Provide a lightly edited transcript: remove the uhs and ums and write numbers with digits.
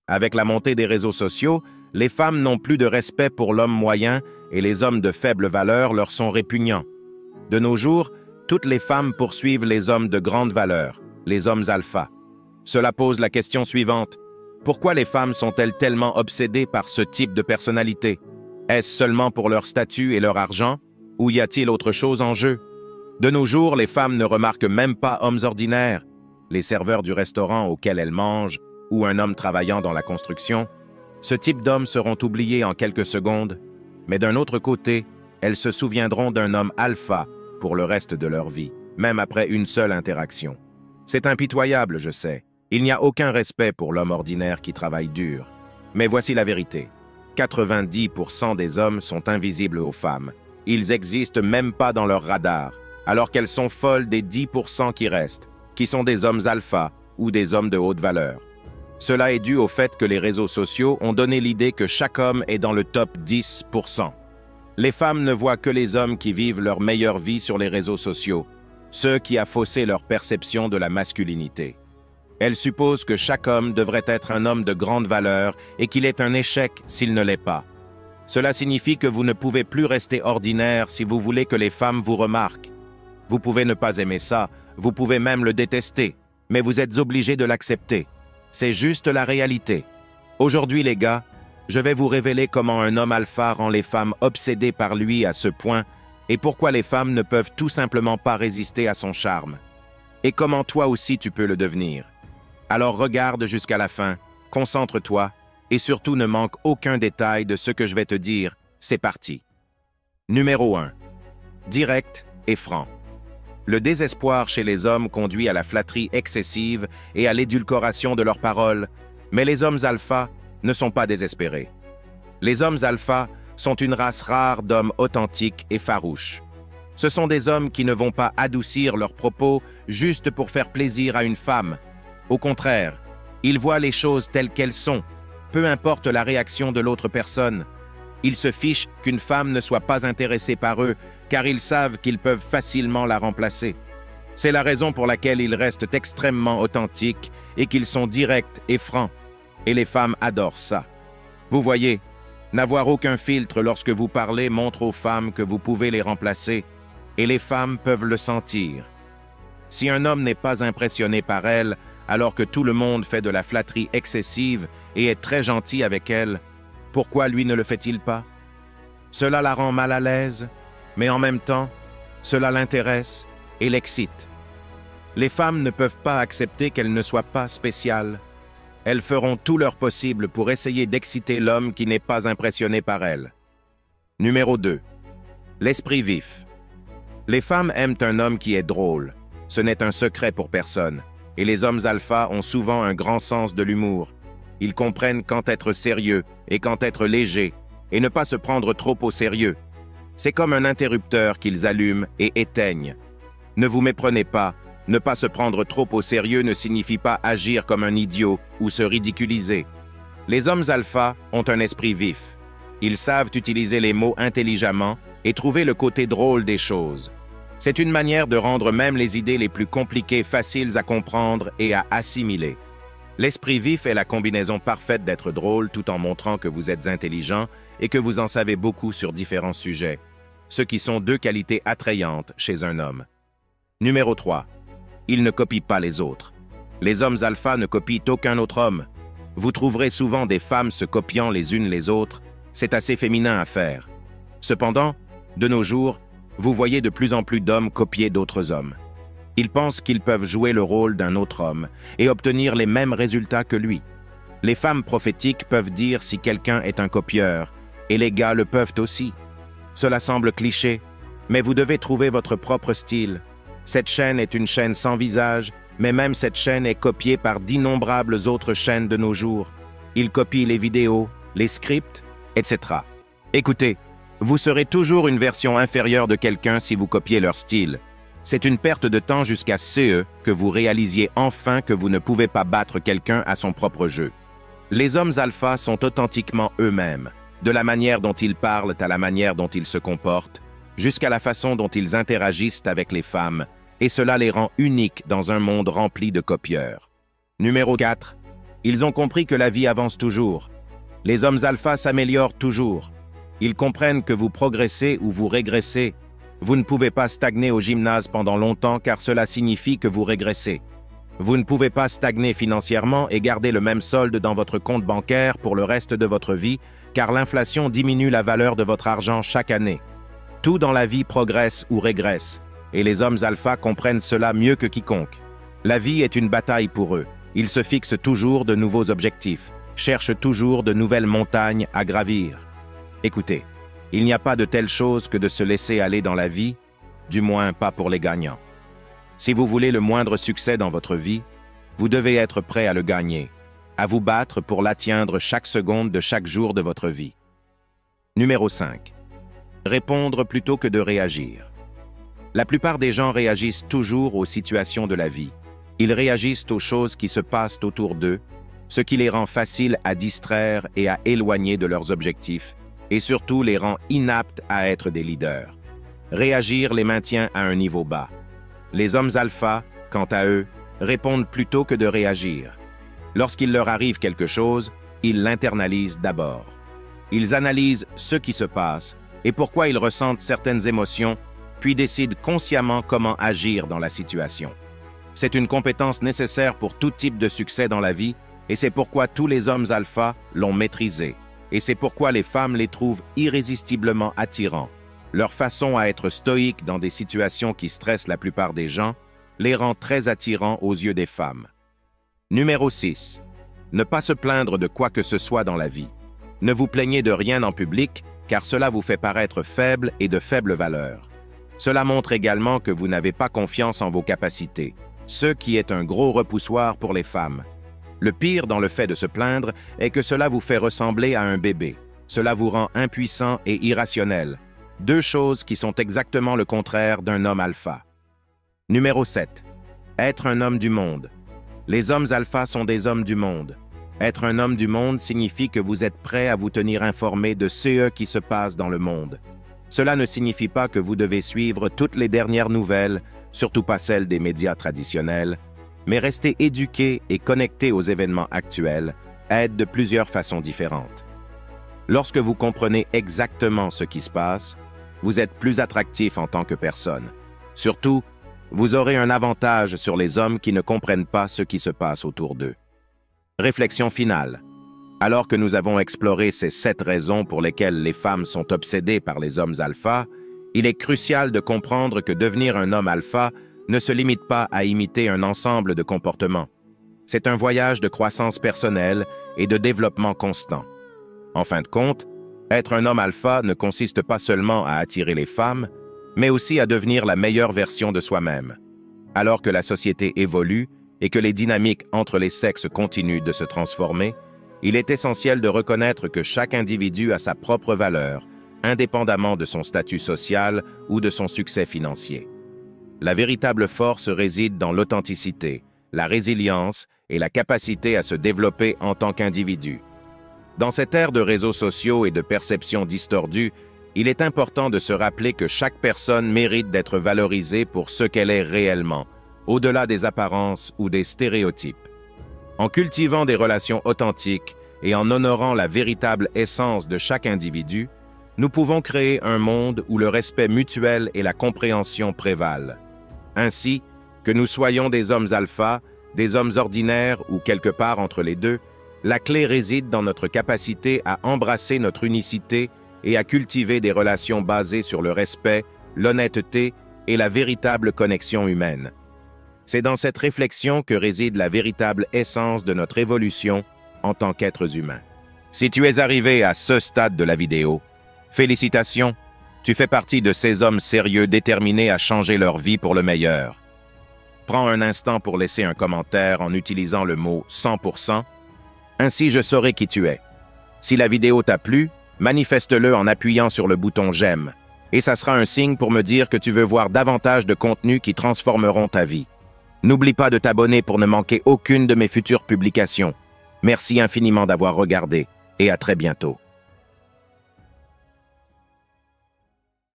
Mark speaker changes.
Speaker 1: Avec la montée des réseaux sociaux, les femmes n'ont plus de respect pour l'homme moyen et les hommes de faible valeur leur sont répugnants. De nos jours, toutes les femmes poursuivent les hommes de grande valeur, les hommes alpha. Cela pose la question suivante. Pourquoi les femmes sont-elles tellement obsédées par ce type de personnalité? Est-ce seulement pour leur statut et leur argent, ou y a-t-il autre chose en jeu? De nos jours, les femmes ne remarquent même pas hommes ordinaires, les serveurs du restaurant auquel elles mangent, ou un homme travaillant dans la construction. Ce type d'hommes seront oubliés en quelques secondes, mais d'un autre côté, elles se souviendront d'un homme alpha pour le reste de leur vie, même après une seule interaction. C'est impitoyable, je sais. Il n'y a aucun respect pour l'homme ordinaire qui travaille dur. Mais voici la vérité. 90% des hommes sont invisibles aux femmes. Ils n'existent même pas dans leur radar, alors qu'elles sont folles des 10% qui restent, qui sont des hommes alpha ou des hommes de haute valeur. Cela est dû au fait que les réseaux sociaux ont donné l'idée que chaque homme est dans le top 10%. Les femmes ne voient que les hommes qui vivent leur meilleure vie sur les réseaux sociaux, ceux qui a faussé leur perception de la masculinité. Elles supposent que chaque homme devrait être un homme de grande valeur et qu'il est un échec s'il ne l'est pas. Cela signifie que vous ne pouvez plus rester ordinaire si vous voulez que les femmes vous remarquent. Vous pouvez ne pas aimer ça, vous pouvez même le détester, mais vous êtes obligé de l'accepter. C'est juste la réalité. Aujourd'hui, les gars, je vais vous révéler comment un homme alpha rend les femmes obsédées par lui à ce point et pourquoi les femmes ne peuvent tout simplement pas résister à son charme. Et comment toi aussi tu peux le devenir. Alors regarde jusqu'à la fin, concentre-toi et surtout ne manque aucun détail de ce que je vais te dire. C'est parti. Numéro 1. Direct et franc. Le désespoir chez les hommes conduit à la flatterie excessive et à l'édulcoration de leurs paroles, mais les hommes alpha ne sont pas désespérés. Les hommes alpha sont une race rare d'hommes authentiques et farouches. Ce sont des hommes qui ne vont pas adoucir leurs propos juste pour faire plaisir à une femme. Au contraire, ils voient les choses telles qu'elles sont, peu importe la réaction de l'autre personne. Ils se fichent qu'une femme ne soit pas intéressée par eux, car ils savent qu'ils peuvent facilement la remplacer. C'est la raison pour laquelle ils restent extrêmement authentiques et qu'ils sont directs et francs. Et les femmes adorent ça. Vous voyez, n'avoir aucun filtre lorsque vous parlez montre aux femmes que vous pouvez les remplacer, et les femmes peuvent le sentir. Si un homme n'est pas impressionné par elle, alors que tout le monde fait de la flatterie excessive et est très gentil avec elle, pourquoi lui ne le fait-il pas? Cela la rend mal à l'aise, mais en même temps, cela l'intéresse et l'excite. Les femmes ne peuvent pas accepter qu'elles ne soient pas spéciales. Elles feront tout leur possible pour essayer d'exciter l'homme qui n'est pas impressionné par elles. Numéro 2. L'esprit vif. Les femmes aiment un homme qui est drôle. Ce n'est un secret pour personne. Et les hommes alpha ont souvent un grand sens de l'humour. Ils comprennent quand être sérieux et quand être léger, et ne pas se prendre trop au sérieux. C'est comme un interrupteur qu'ils allument et éteignent. Ne vous méprenez pas, ne pas se prendre trop au sérieux ne signifie pas agir comme un idiot ou se ridiculiser. Les hommes alpha ont un esprit vif. Ils savent utiliser les mots intelligemment et trouver le côté drôle des choses. C'est une manière de rendre même les idées les plus compliquées faciles à comprendre et à assimiler. L'esprit vif est la combinaison parfaite d'être drôle tout en montrant que vous êtes intelligent et que vous en savez beaucoup sur différents sujets, ce qui sont deux qualités attrayantes chez un homme. Numéro 3. Il ne copie pas les autres. Les hommes alpha ne copient aucun autre homme. Vous trouverez souvent des femmes se copiant les unes les autres. C'est assez féminin à faire. Cependant, de nos jours, vous voyez de plus en plus d'hommes copier d'autres hommes. Ils pensent qu'ils peuvent jouer le rôle d'un autre homme et obtenir les mêmes résultats que lui. Les femmes prophétiques peuvent dire si quelqu'un est un copieur, et les gars le peuvent aussi. Cela semble cliché, mais vous devez trouver votre propre style. Cette chaîne est une chaîne sans visage, mais même cette chaîne est copiée par d'innombrables autres chaînes de nos jours. Ils copient les vidéos, les scripts, etc. Écoutez, vous serez toujours une version inférieure de quelqu'un si vous copiez leur style. C'est une perte de temps jusqu'à ce que vous réalisiez enfin que vous ne pouvez pas battre quelqu'un à son propre jeu. Les hommes alpha sont authentiquement eux-mêmes, de la manière dont ils parlent à la manière dont ils se comportent, jusqu'à la façon dont ils interagissent avec les femmes, et cela les rend uniques dans un monde rempli de copieurs. Numéro 4. Ils ont compris que la vie avance toujours. Les hommes alpha s'améliorent toujours. Ils comprennent que vous progressez ou vous régressez. Vous ne pouvez pas stagner au gymnase pendant longtemps car cela signifie que vous régressez. Vous ne pouvez pas stagner financièrement et garder le même solde dans votre compte bancaire pour le reste de votre vie car l'inflation diminue la valeur de votre argent chaque année. Tout dans la vie progresse ou régresse, et les hommes alpha comprennent cela mieux que quiconque. La vie est une bataille pour eux. Ils se fixent toujours de nouveaux objectifs, cherchent toujours de nouvelles montagnes à gravir. Écoutez, il n'y a pas de telle chose que de se laisser aller dans la vie, du moins pas pour les gagnants. Si vous voulez le moindre succès dans votre vie, vous devez être prêt à le gagner, à vous battre pour l'atteindre chaque seconde de chaque jour de votre vie. Numéro 5. Répondre plutôt que de réagir. La plupart des gens réagissent toujours aux situations de la vie. Ils réagissent aux choses qui se passent autour d'eux, ce qui les rend faciles à distraire et à éloigner de leurs objectifs, et surtout les rend inaptes à être des leaders. Réagir les maintient à un niveau bas. Les hommes alpha, quant à eux, répondent plutôt que de réagir. Lorsqu'il leur arrive quelque chose, ils l'internalisent d'abord. Ils analysent ce qui se passe et pourquoi ils ressentent certaines émotions, puis décident consciemment comment agir dans la situation. C'est une compétence nécessaire pour tout type de succès dans la vie, et c'est pourquoi tous les hommes alpha l'ont maîtrisé. Et c'est pourquoi les femmes les trouvent irrésistiblement attirants. Leur façon à être stoïque dans des situations qui stressent la plupart des gens les rend très attirants aux yeux des femmes. Numéro 6. Ne pas se plaindre de quoi que ce soit dans la vie. Ne vous plaignez de rien en public, car cela vous fait paraître faible et de faible valeur. Cela montre également que vous n'avez pas confiance en vos capacités, ce qui est un gros repoussoir pour les femmes. Le pire dans le fait de se plaindre est que cela vous fait ressembler à un bébé. Cela vous rend impuissant et irrationnel. Deux choses qui sont exactement le contraire d'un homme alpha. Numéro 7. Être un homme du monde. Les hommes alpha sont des hommes du monde. Être un homme du monde signifie que vous êtes prêt à vous tenir informé de ce qui se passe dans le monde. Cela ne signifie pas que vous devez suivre toutes les dernières nouvelles, surtout pas celles des médias traditionnels, mais rester éduqué et connecté aux événements actuels aide de plusieurs façons différentes. Lorsque vous comprenez exactement ce qui se passe, vous êtes plus attractif en tant que personne. Surtout, vous aurez un avantage sur les hommes qui ne comprennent pas ce qui se passe autour d'eux. Réflexion finale. Alors que nous avons exploré ces 7 raisons pour lesquelles les femmes sont obsédées par les hommes alpha, il est crucial de comprendre que devenir un homme alpha ne se limite pas à imiter un ensemble de comportements. C'est un voyage de croissance personnelle et de développement constant. En fin de compte, être un homme alpha ne consiste pas seulement à attirer les femmes, mais aussi à devenir la meilleure version de soi-même. Alors que la société évolue et que les dynamiques entre les sexes continuent de se transformer, il est essentiel de reconnaître que chaque individu a sa propre valeur, indépendamment de son statut social ou de son succès financier. La véritable force réside dans l'authenticité, la résilience et la capacité à se développer en tant qu'individu. Dans cette ère de réseaux sociaux et de perceptions distordues, il est important de se rappeler que chaque personne mérite d'être valorisée pour ce qu'elle est réellement, au-delà des apparences ou des stéréotypes. En cultivant des relations authentiques et en honorant la véritable essence de chaque individu, nous pouvons créer un monde où le respect mutuel et la compréhension prévalent. Ainsi, que nous soyons des hommes alpha, des hommes ordinaires ou quelque part entre les deux, la clé réside dans notre capacité à embrasser notre unicité et à cultiver des relations basées sur le respect, l'honnêteté et la véritable connexion humaine. C'est dans cette réflexion que réside la véritable essence de notre évolution en tant qu'êtres humains. Si tu es arrivé à ce stade de la vidéo, félicitations, tu fais partie de ces hommes sérieux déterminés à changer leur vie pour le meilleur. Prends un instant pour laisser un commentaire en utilisant le mot 100%, ainsi je saurai qui tu es. Si la vidéo t'a plu, manifeste-le en appuyant sur le bouton j'aime, et ça sera un signe pour me dire que tu veux voir davantage de contenus qui transformeront ta vie. N'oublie pas de t'abonner pour ne manquer aucune de mes futures publications. Merci infiniment d'avoir regardé et à très bientôt.